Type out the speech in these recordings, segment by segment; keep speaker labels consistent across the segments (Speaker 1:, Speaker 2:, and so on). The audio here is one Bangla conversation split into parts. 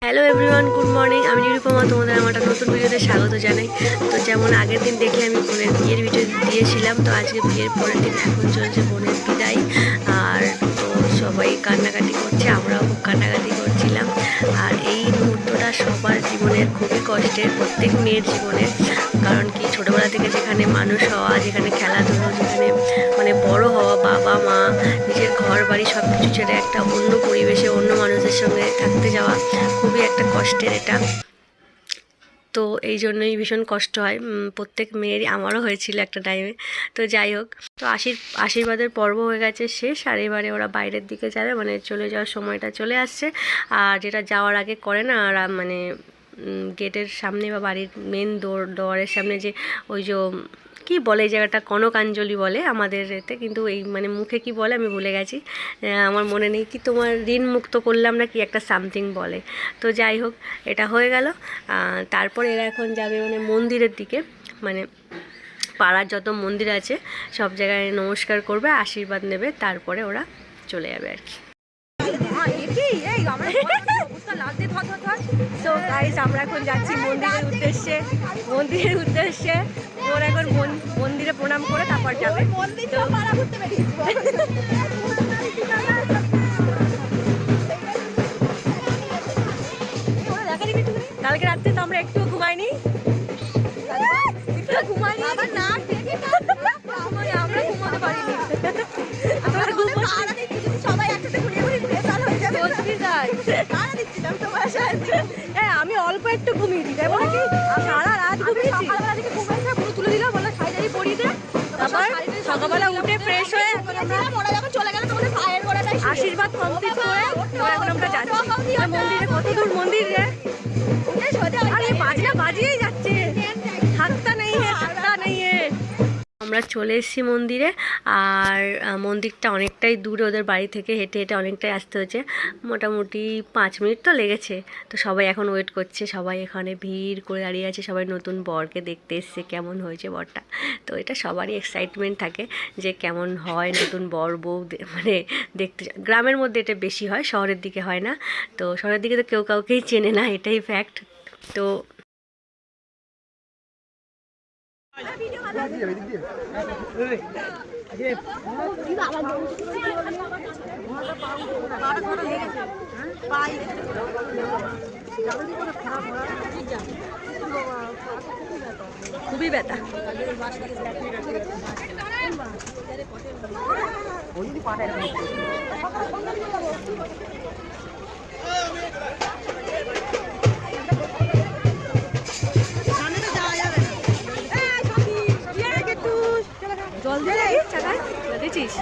Speaker 1: Hello everyone, good morning. আমি নিরুপমা, তোমাদের আমার একটা নতুন ভিডিওতে স্বাগত জানাই। তো যেমন আগের দিন দেখে আমি বোনের বিয়ের ভিডিও দিয়েছিলাম, তো আজকে বিয়ের পরের দিন এখন চলছে বোনের বিদায়। আর তো সবাই কান্নাকাটি করছে, আমরাও খুব কান্নাকাটি করছিলাম। আর এই মুহূর্তটা সবার জীবনের খুবই কষ্টের, প্রত্যেক মেয়ের জীবনের। কারণ কি, ছোটোবেলা থেকে যেখানে মানুষ হওয়া, যেখানে খেলাধুলো, যেখানে মানে বড় হওয়া, বাবা মা, নিজের ঘর বাড়ি সব কিছু ছেড়ে একটা অন্য পরিবেশে অন্য মানুষের সঙ্গে থাকতে যাওয়া খুবই একটা কষ্টের এটা। তো এই জন্যই ভীষণ কষ্ট হয় প্রত্যেক মেয়েরই, আমারও হয়েছিল একটা টাইমে। তো যাই হোক, তো আশীর্বাদের পর্ব হয়ে গেছে শেষ। আর এবারে ওরা বাইরের দিকে যাবে, মানে চলে যাওয়ার সময়টা চলে আসছে। আর যেটা যাওয়ার আগে করে না, আর মানে গেটের সামনে বা বাড়ির মেন দোয়ারের সামনে যে ওই যে কী বলে এই জায়গাটা, কনকাঞ্জলি বলে আমাদের এতে, কিন্তু এই মানে মুখে কি বলে আমি ভুলে গেছি, আমার মনে নেই। কি তোমার ঋণ মুক্ত করলাম না কি একটা সামথিং বলে। তো যাই হোক, এটা হয়ে গেল। তারপর এরা এখন যাবে মানে মন্দিরের দিকে, মানে পাড়ার যত মন্দির আছে সব জায়গায় নমস্কার করবে, আশীর্বাদ নেবে, তারপরে ওরা চলে যাবে আর কি। তো গাইস, আমরা এখন যাচ্ছি মন্দিরের উদ্দেশ্যে। ওরা এখন মন্দিরে প্রণাম করে তারপর যাবে। কালকে রাত্রে তো আমরা একটু ঘুমাইনি, আমরা ঘুমাতে পারিনি। আমি অল্প একটু ঘুমিয়েছি, দেবো নাকি সারা রাত ঘুমিয়েছি। তুলে দিলাম, বললো শাড়ি পরিয়ে দে। তারপর সকালবেলা উঠে ফ্রেশ হয়ে আশীর্বাদ কমপ্লিট করে এখন আমরা যাচ্ছি মন্দিরে। কত দূর মন্দির রে? আরে বাজনা বাজিয়েই যাচ্ছে, হাতটা নেই হে। আমরা চলে এসেছি মন্দিরে। আর মন্দিরটা অনেকটাই দূরে, ওদের বাড়ি থেকে হেঁটে হেঁটে অনেকটাই আসতে হয়েছে, মোটামুটি 5 মিনিট তো লেগেছে। তো সবাই এখন ওয়েট করছে, সবাই এখানে ভিড় করে দাঁড়িয়ে আছে, সবাই নতুন বরকে দেখতে এসছে, কেমন হয়েছে বরটা। তো এটা সবারই এক্সাইটমেন্ট থাকে যে কেমন হয় নতুন বর বউ, মানে দেখতে। গ্রামের মধ্যে এটা বেশি হয়, শহরের দিকে হয় না। তো শহরের দিকে তো কেউ কাউকেই চেনে না, এটাই ফ্যাক্ট। তো খুবই ব্যথা। জল দিয়ে চাকায় দিয়েছিস?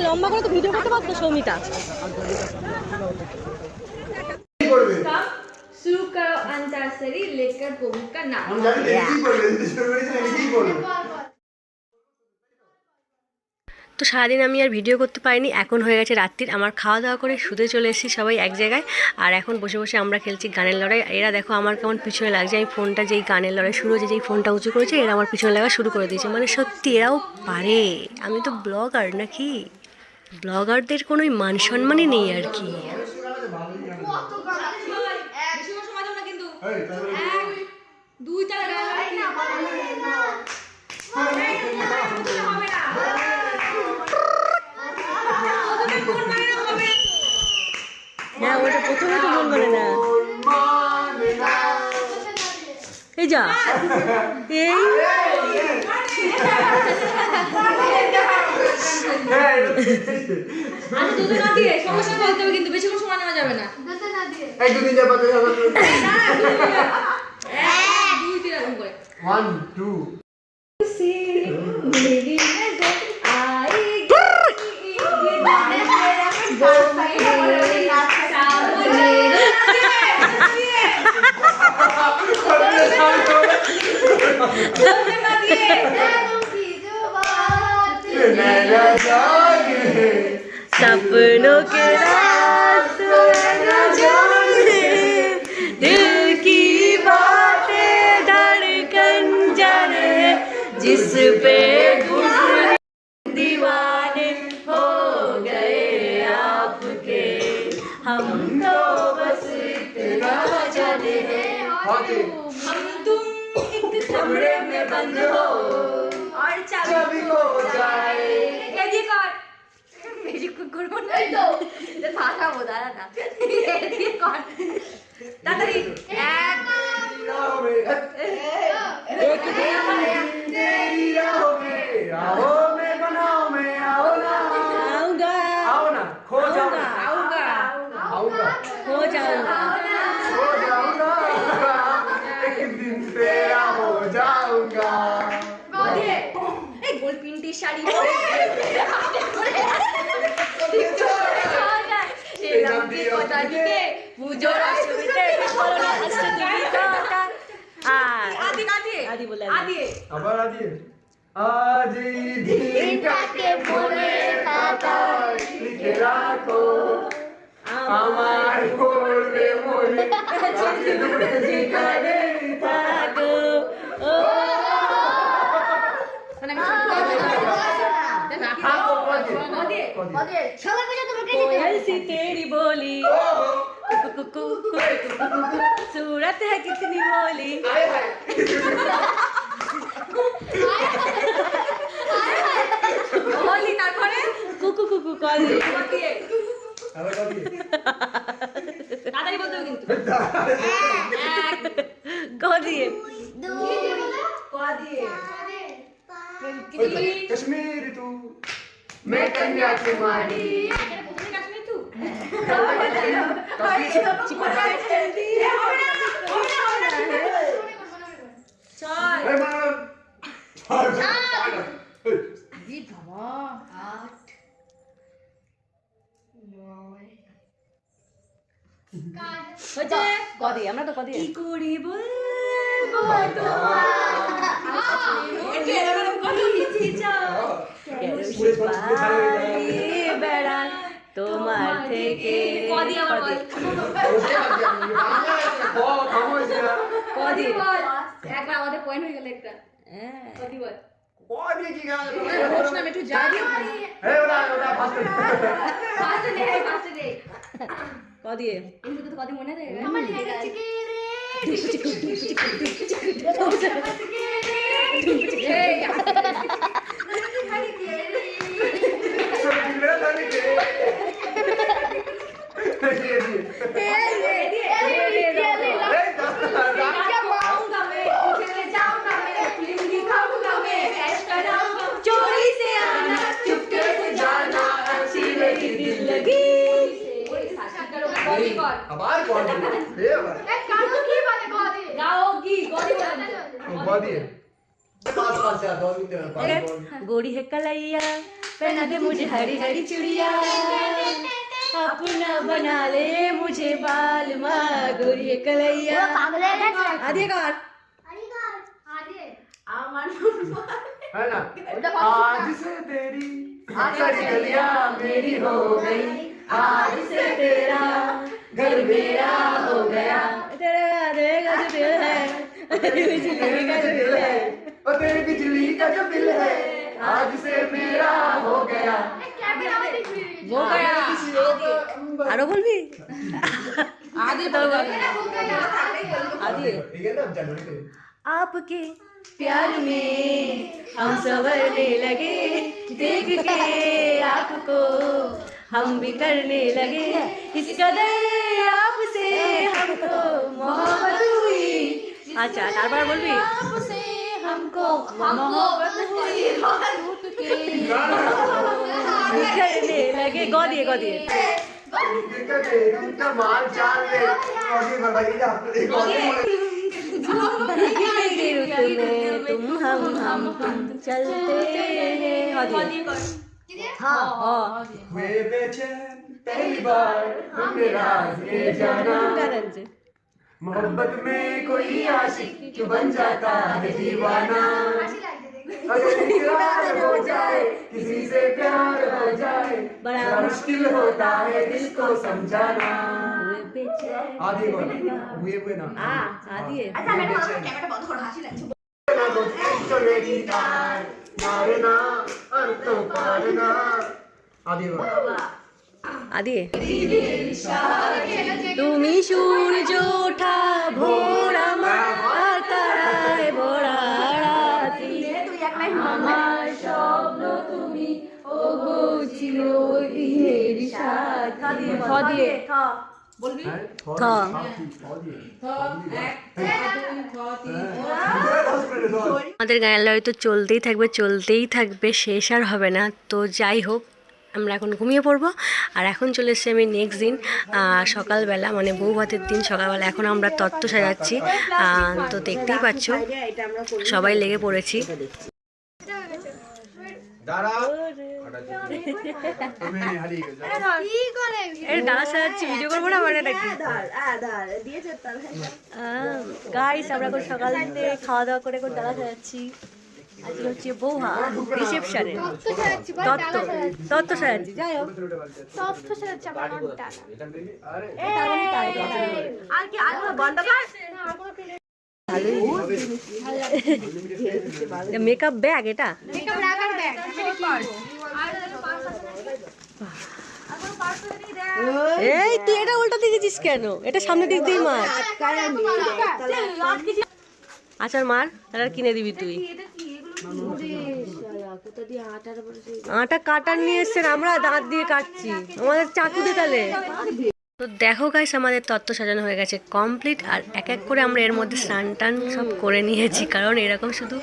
Speaker 1: লম্বা করে তো ভিডিও করতে পারতো সৌমিতা।
Speaker 2: शुरू करो अंताक्षरी लेकर प्रभु का नाम।
Speaker 1: তো সারাদিন আমি আর ভিডিও করতে পারিনি, এখন হয়ে গেছে রাত্রির। আমার খাওয়া দাওয়া করে শুতে চলে এসেছি সবাই এক জায়গায়। আর এখন বসে বসে আমরা খেলছি গানের লড়াই। এরা দেখো আমার কেমন পিছনে লাগছে, আমি ফোনটা যেই গানের লড়াই শুরু হয়েছে, যেই ফোনটা উঁচু করেছে, এরা আমার পিছনে লাগা শুরু করে দিয়েছে। মানে সত্যি এরাও পারে। আমি তো ব্লগার নাকি, ব্লগারদের কোনো মান সম্মানই নেই আর কি। হ্যাঁ, ওটা প্রথমে তো মন মানে না। এই যা এই
Speaker 2: সমস্যা বলতে হবে, কিন্তু বেশিক্ষণ সময় নেওয়া যাবে না।
Speaker 1: सपनों के रात न जाने, दिल की बातें धड़कन जाने, जिस पे दीवाने हो हम तो बस इतना जाने हैं
Speaker 3: आगे
Speaker 2: हम तुम एक
Speaker 3: कमरे में बंद हो
Speaker 2: और
Speaker 3: चाबी खो जाए
Speaker 2: ये कर मेरी को करबो नहीं तो ये भाषा बता रहा था ये कर तातरी एक
Speaker 3: तेरी राहों में बनाओ में आओ ना
Speaker 1: आऊंगा
Speaker 3: आओ ना खो जाऊंगा
Speaker 2: आऊंगा
Speaker 3: आऊंगा
Speaker 1: हो जाऊंगा
Speaker 3: खो जाऊंगा एक दिन तेरा हो जाऊंगा
Speaker 2: बोलिए एक गोल पिंटी শাড়ি পরে এলাম কি কথা দিতে পুজোর অসুবিধে করোনা আসছে তুমি কথা আদি আদি
Speaker 1: আদি বলে
Speaker 2: আদি
Speaker 3: আবার আদি আজ এই দিনটাকে মনে খাতায় লিখে রাখো আমার করবে মনে আজকে দূরে যেখানে
Speaker 1: থাকো ও
Speaker 2: মানে আমি
Speaker 3: থাকো কদিন
Speaker 2: আদি
Speaker 3: কদিন
Speaker 2: সবাই বুঝে তোমাকে
Speaker 1: कोयल सी तेरी बोली कुकु सूरत है कितनी बोली
Speaker 3: हाय हाय
Speaker 2: বলি তারপরে
Speaker 1: कुकु कुकु कॉल
Speaker 2: দিয়ে
Speaker 3: আবার কদিন
Speaker 2: তাড়াতাড়ি বলতে হবে কিন্তু এক
Speaker 1: कह दिए
Speaker 3: कश्मीर तू मैं कन्याकुमारी मैं
Speaker 1: कह दिए আমরা তো कह दिए
Speaker 2: কি করে বলবো
Speaker 1: বেড়ান তোমার থেকে
Speaker 2: কদি আবার বল
Speaker 1: কদি
Speaker 2: একবার আমাদের পয়েন্ট হয়ে গেল একটা কদি বল আমি একটু জানি ফার্স্ট ডে
Speaker 1: কহ দিয়ে
Speaker 2: কিন্তু তো কদি মনে থাকে
Speaker 1: चोरी से आना चुपके से जाना अच्छी लगी दिल लगी
Speaker 3: আবার কদিন
Speaker 1: गोरी है कलैया पहना दे मुझे हरी हरी चूड़िया अपना बना ले मुझे बाल माँ गोरी है कलैया आधे कर
Speaker 3: है ना आज से तेरी सारी गलियां मेरी हो गई
Speaker 1: आज से तेरा घर मेरा हो गया तेरा देगा जो दिल है बिजली का जो दिल है
Speaker 3: और तेरी बिजली का जो बिल है आज से मेरा हो गया
Speaker 1: हो गया আরো বলবি
Speaker 2: আদি
Speaker 1: आदि
Speaker 3: ये ना जनवरी
Speaker 1: आपके प्यार में हम संवरने लगे देख के आपको हम भी करने लगे इस कदर आपसे हमको मोहब्बत हुई अच्छा तारबार बोलबी
Speaker 2: आपसे हमको मोहब्बत हुई रूठ के
Speaker 1: करने लगे गौ दिए
Speaker 3: माल चाल ले आगे बढ़ाइए आप एक और
Speaker 1: तुम हम चलते हैं हाँ
Speaker 3: हुए बेचैन पहली बार हमने राज ये जाना मोहब्बत में कोई आशिक क्यों बन जाता है दीवाना अगर इकरार हो जाए किसी से प्यार हो जाए बड़ा मुश्किल होता है दिल को समझाना आदि बोल हुए ना
Speaker 1: आदि है
Speaker 3: ना तो चलेगी तार मारे ना अंत पारना आदि बोल
Speaker 1: আদি তুমি সূর্য ওঠা ভোর আমার তারায় ভরা রাত্রি আমার স্বপ্ন তুমি ও গো চিরদিনের সাথী খ দিয়ে বলবি খ আমাদের গায়ের লড়াই তো চলতেই থাকবে শেষ আর হবে না। তো যাই হোক আমরা এখন ঘুমিয়ে পড়বো। আর এখন চলে এসেছি আমি নেক্সট দিন সকালবেলা, মানে বউ ভাতের দিন সকালবেলা। এখন আমরা তত্ত্ব সাজাচ্ছি, তো দেখতেই পাচ্ছ সবাই লেগে পড়েছি। ভিডিও করবো না মানে গাইস, আমরা এখন সকাল থেকে খাওয়া দাওয়া করে এখন ডালা সাজাচ্ছি। আজকে হচ্ছে বৌহা রিসেপশনে তত্ত্ব সাজাচ্ছি। যাই হোক মেকআপ ব্যাগ, এটা এই তুই এটা উল্টা দিয়েছিস কেন? এটা সামনে দিক দিয়ে মার। আচার মার, তারা কিনে দিবি তুই। আটা কাটার নিয়ে এসছেন, আমরা দাঁত দিয়ে কাটছি, আমাদের চাকু দিয়ে তাহলে। তো দেখো গাইস, আমাদের তত্ত্ব সাজানো হয়ে গেছে কমপ্লিট। আর এক এক করে আমরা এর মধ্যে স্নান টান সব করে নিয়েছি, কারণ এরকম শুধু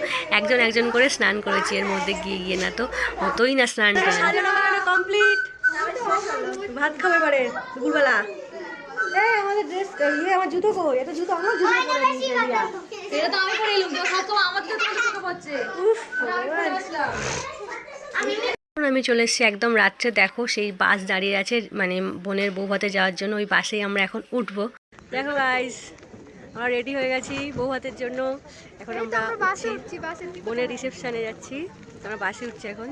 Speaker 1: একজন করে স্নান করেছি এর মধ্যে গিয়ে না তো হতোই না স্নান টান কমপ্লিট। ভাত খাবে এবারে দুপুরবেলা। আমাদের ড্রেস আমার জুতো কই? এটা জুতো আমার জুতো পরে নিয়ে এটা তো আমি পরে এলাম, তো খাতো আমার তো চোখে পড়ছে। উফ আমি চলে এসেছি একদম রাত্রে। দেখো সেই বাস দাঁড়িয়ে আছে, মানে বোনের বৌভাতে যাওয়ার জন্য। ওই বাসেই আমরা এখন উঠবো। দেখো গাইস, আমরা রেডি হয়ে গেছি বৌভাতের জন্য। এখন আমরা বোনের রিসেপশনে যাচ্ছি, আমরা বাসে উঠছি এখন।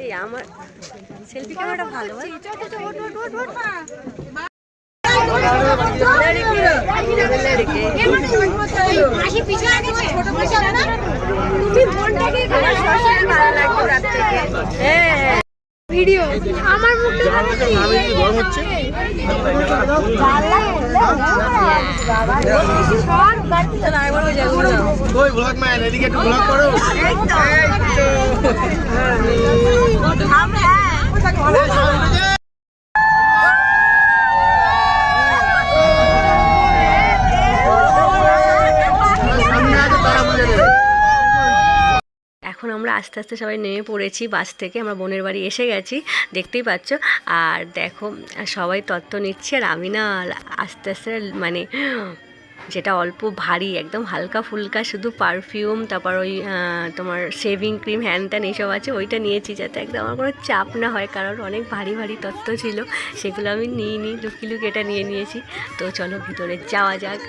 Speaker 1: এই আমার সেলফি ক্যামেরাটা ভালো হয়। ভিডিও আমার মুখটা বড় হচ্ছে। এখন আমরা আস্তে আস্তে সবাই নেমে পড়েছি বাস থেকে। আমরা বোনের বাড়ি এসে গেছি, দেখতেই পাচ্ছ। আর দেখো সবাই তত্ত্ব নিচ্ছে, আর আমি না আস্তে আস্তে মানে যেটা অল্প ভারী একদম হালকা ফুলকা শুধু পারফিউম, তারপর ওই তোমার শেভিং ক্রিম হ্যান ত্যান এইসব আছে, ওইটা নিয়েছি যাতে একদম আমার কোনো চাপ না হয়, কারণ অনেক ভারী ভারী তত্ত্ব ছিল, সেগুলো আমি নিইনি, লুকিয়ে লুকিয়ে এটা নিয়ে নিয়েছি। তো চলো ভিতরে যাওয়া যাক।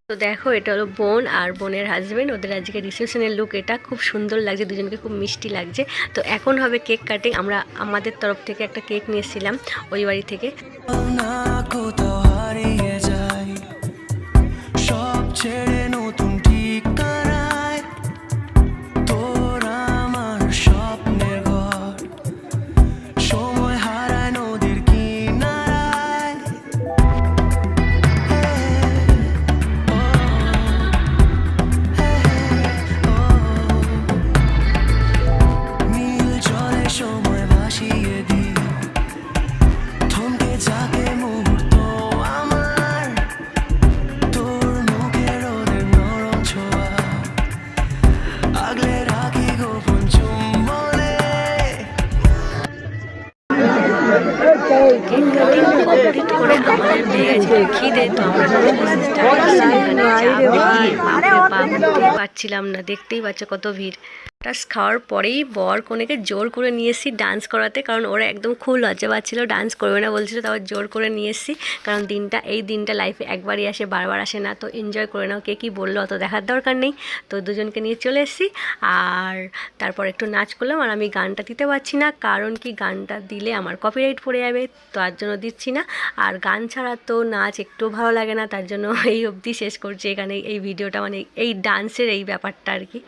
Speaker 1: তো দেখো এটা হলো বোন আর বোনের হাজবেন্ড, ওদের আজকে রিসেপশনের লুক এটা খুব সুন্দর লাগছে, দুজনকে খুব মিষ্টি লাগছে। তো এখন হবে কেক কাটিং। আমরা আমাদের তরফ থেকে একটা কেক নিয়ে এসেছিলাম ওই বাড়ি থেকে। কেক কাটিং কমপ্লিট করে আমাদের পেয়ে গেছে খিদে, তো আমরা পাচ্ছিলাম না, দেখতেই পাচ্ছ কত ভিড়। খাওয়ার পরেই বর কনেকে জোর করে নিয়ে এসেছি ডান্স করাতে, কারণ ওরা একদম খুব লজ্জা পাচ্ছিল, ডান্স করবে না বলছিল, তারপর জোর করে নিয়ে এসেছি, কারণ এই দিনটা লাইফে একবারই আসে, বারবার আসে না, তো এনজয় করে নাও। কে কী বললো অত দেখার দরকার নেই। তো দুজনকে নিয়ে চলে এসেছি, আর তারপর একটু নাচ করলাম। আর আমি গানটা দিতে পারছি না, কারণ কি গানটা দিলে আমার কপিরাইট পড়ে যাবে, তার জন্য দিচ্ছি না। আর গান ছাড়া তো নাচ একটু ভালো লাগে না, তার জন্য এই অবধি শেষ করছি এখানে এই ভিডিওটা, মানে এই ডান্সের এই ব্যাপারটা আর কি।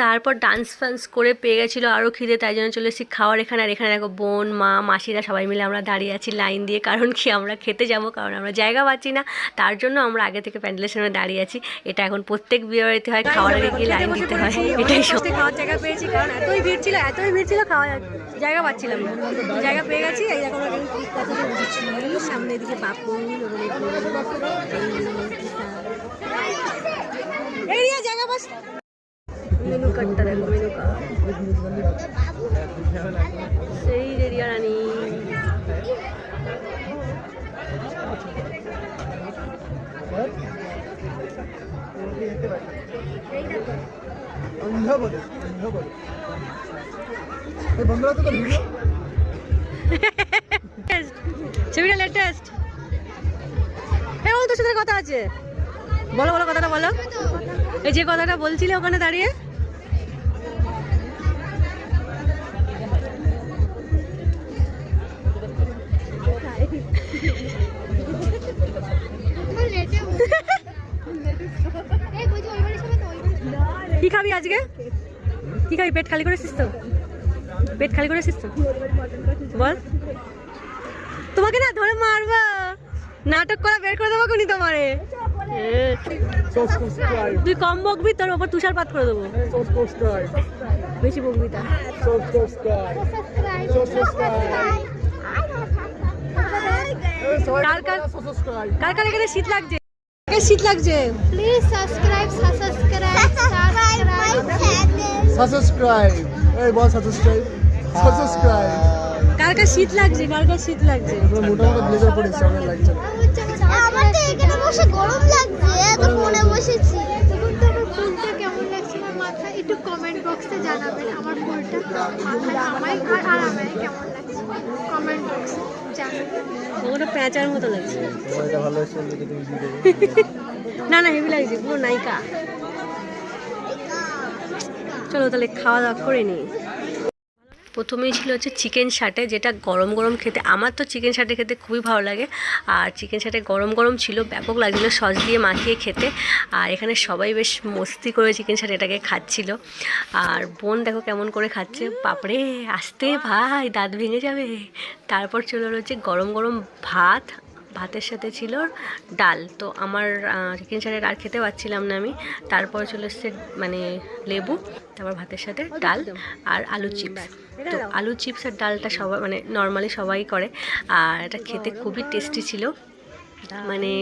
Speaker 1: তারপর ডান্স ফান্স করে পেয়ে গেছিলো আরও খিদে, তাই জন্য চলে এসেছি খাওয়ার এখানে। আর এখানে দেখো বোন, মা, মাসিরা সবাই মিলে আমরা দাঁড়িয়ে আছি লাইন দিয়ে, কারণ কি আমরা খেতে যাবো, কারণ আমরা জায়গা পাচ্ছি না, তার জন্য আমরা আগে থেকে প্যান্ডেলের সামনে দাঁড়িয়ে আছি। এটা এখন প্রত্যেক বিয়ে বাড়িতে হয়, খাওয়ার আগে গিয়ে লাইন দিতে হয়, এটাই সব।
Speaker 2: খাওয়ার জায়গা পেয়েছি, কারণ এতই ভিড় ছিল খাওয়ার জায়গা পাচ্ছিলাম না, জায়গা পেয়ে গেছি। এই দেখো সামনের দিকে বাপু জায়গা পাস। মেনু কার্ডটা দেখো, মেনু কার্ড সেই রেডিয়া রানী। ছবিটা লেটেস্ট। হ্যাঁ, তোর সাথে কথা আছে, বলো বলো কথাটা বলো। এই যে কথাটা বলছিলে ওখানে দাঁড়িয়ে। কি খাবি আজকে? কি খাবি? পেট খালি করেছিস তো? পেট খালি করেছিস তো? বল। তোমাকে না ধরে মারবো, নাটক করা বের করে দেবো কোনি তোমারে। তুই কম বকবি, তোর ওপর তুষারপাত করে দেবো। বেশি বকবি তা। কার কার এখানে শীত লাগছে? শীত লাগছে?
Speaker 4: Please subscribe.
Speaker 3: সাবস্ক্রাইব, এই বল সাবস্ক্রাইব।
Speaker 2: কার কার শীত লাগছে? কার কার শীত লাগছে?
Speaker 3: মোটামুটি ব্লেজার পরেছি, আমার লাগছে।
Speaker 4: আমার তো এখানে বসে গরম লাগছে, এত কোণে বসেছি। তখন তো আমার ফুলটা কেমন লাগছে আমার মাথায়, একটু কমেন্ট বক্সে জানাবেন। আমার ফুলটা মাথায় আমায় আর আমায় কেমন লাগছে কমেন্ট বক্সে জানাবেন।
Speaker 2: ওটা প্যাঁচার মতো লাগছে।
Speaker 3: এটা ভালো হয়েছে, তুমি দিয়ে দেবে।
Speaker 2: না না, হেভি লাগছে, পুরো নায়িকা। চলো তাহলে খাওয়া দাওয়া করে নিই।
Speaker 1: প্রথমেই ছিল হচ্ছে চিকেন শাটে, যেটা গরম গরম খেতে, আমার তো চিকেন শাটে খেতে খুবই ভালো লাগে। আর চিকেন শাটে গরম গরম ছিল, ব্যাপক লাগছিলো সস দিয়ে মাখিয়ে খেতে। আর এখানে সবাই বেশ মস্তি করে চিকেন শাটে এটাকে খাচ্ছিল। আর বোন দেখো কেমন করে খাচ্ছে, বাপরে আস্তে ভাই, দাঁত ভেঙে যাবে। তারপর চলে হচ্ছে গরম গরম ভাত, ভাতের সাথে ছিল ডাল। তো আমার চিকেন শাটের আর খেতে পাচ্ছিলাম না আমি। তারপর চলে এসছে মানে লেবু, তারপর ভাতের সাথে ডাল আর আলু চিপস। তো আলু চিপস আর ডালটা সবাই মানে নর্মালি সবাই করে, আর এটা খেতে খুবই টেস্টি ছিল। মানে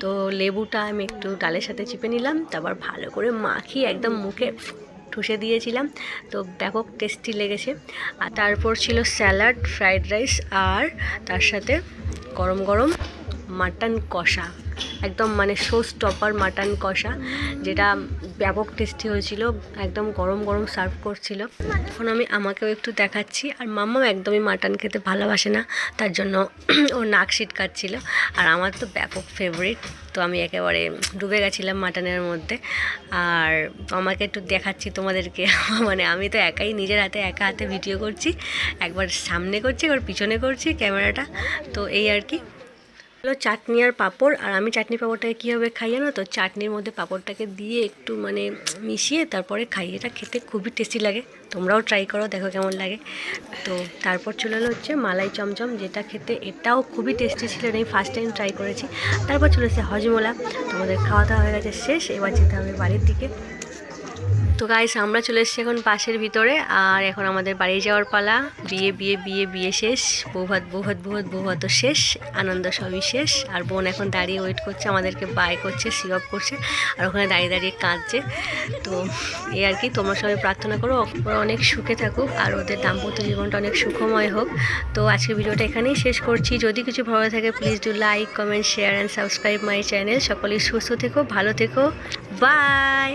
Speaker 1: তো লেবুটা আমি একটু ডালের সাথে চিপে নিলাম, তারপর ভালো করে মাখিয়ে একদম মুখে ঠুসে দিয়েছিলাম, তো ব্যাপক টেস্টি লেগেছে। আর তারপর ছিল স্যালাড, ফ্রাইড রাইস, আর তার সাথে গরম গরম মাটন কষা, একদম মানে শো স্টপার মাটন কষা, যেটা ব্যাপক টেস্টি হয়েছিল, একদম গরম গরম সার্ভ করছিল। এখন আমি আমাকেও একটু দেখাচ্ছি। আর মাম্মাও একদমই মাটন খেতে ভালোবাসে না, তার জন্য ও নাক সিটকাচ্ছিল। আর আমার তো ব্যাপক ফেভারিট, তো আমি একেবারে ডুবে গেছিলাম মাটনের মধ্যে। আর আমাকে একটু দেখাচ্ছি তোমাদেরকে, মানে আমি তো একাই নিজের হাতে একা হাতে ভিডিও করছি, একবার সামনে করছি একবার পিছনে করছি ক্যামেরাটা, তো এই আর কি। চাটনি আর পাঁপড়। আর আমি চাটনি পাঁপড়টাকে কীভাবে খাই জানো তো, চাটনির মধ্যে পাঁপড়টাকে দিয়ে একটু মানে মিশিয়ে তারপরে খাই, এটা খেতে খুবই টেস্টি লাগে, তোমরাও ট্রাই করো, দেখো কেমন লাগে। তো তারপর চলে এলো হচ্ছে মালাই চমচম, যেটা খেতে এটাও খুবই টেস্টি ছিল, আমি ফার্স্ট টাইম ট্রাই করেছি। তারপর চলে এসেছে হজমোলা। তোমাদের খাওয়া দাওয়া হয়ে গেছে শেষ, এবার যেতে হবে বাড়ির দিকে। তো গাইস আমরা চলে এসেছি এখন বাসের ভিতরে, আর এখন আমাদের বাড়ি যাওয়ার পালা। বিয়ে বিয়ে বিয়ে বিয়ে শেষ, বৌভাত বৌভাত বৌভাত বৌভাতও শেষ, আনন্দ সবই শেষ। আর বোন এখন দাঁড়িয়ে ওয়েট করছে, আমাদেরকে বাই করছে, সি অফ করছে, আর ওখানে দাঁড়িয়ে দাঁড়িয়ে কাঁদছে। তো এই আর কি, তোমরা সবাই প্রার্থনা করো ওরা অনেক সুখে থাকুক আর ওদের দাম্পত্য জীবনটা অনেক সুখময় হোক। তো আজকে ভিডিওটা এখানেই শেষ করছি। যদি কিছু ভালো থাকে please do like, comment, share and subscribe my channel. সকলেই সুস্থ থেকো, ভালো থেকো, বাই।